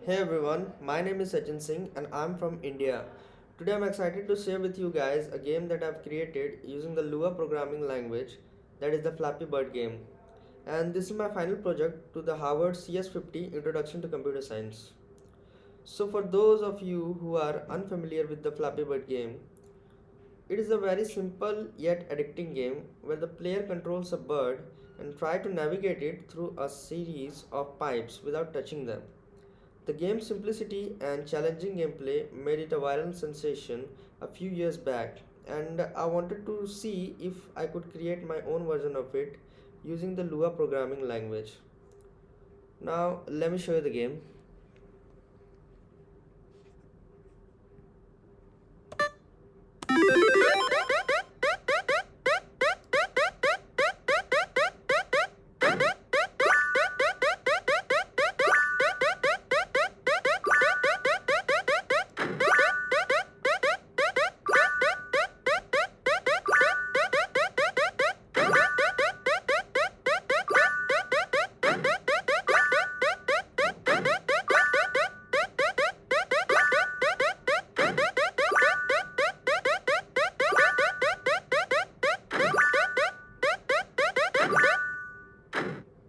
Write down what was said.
Hey everyone, my name is Sachin Singh and I'm from India. Today I'm excited to share with you guys a game that I've created using the Lua programming language, that is the Flappy Bird game. And this is my final project to the Harvard CS50 Introduction to Computer Science. So for those of you who are unfamiliar with the Flappy Bird game, it is a very simple yet addicting game where the player controls a bird and try to navigate it through a series of pipes without touching them. The game's simplicity and challenging gameplay made it a viral sensation a few years back, and I wanted to see if I could create my own version of it using the Lua programming language. Now, let me show you the game.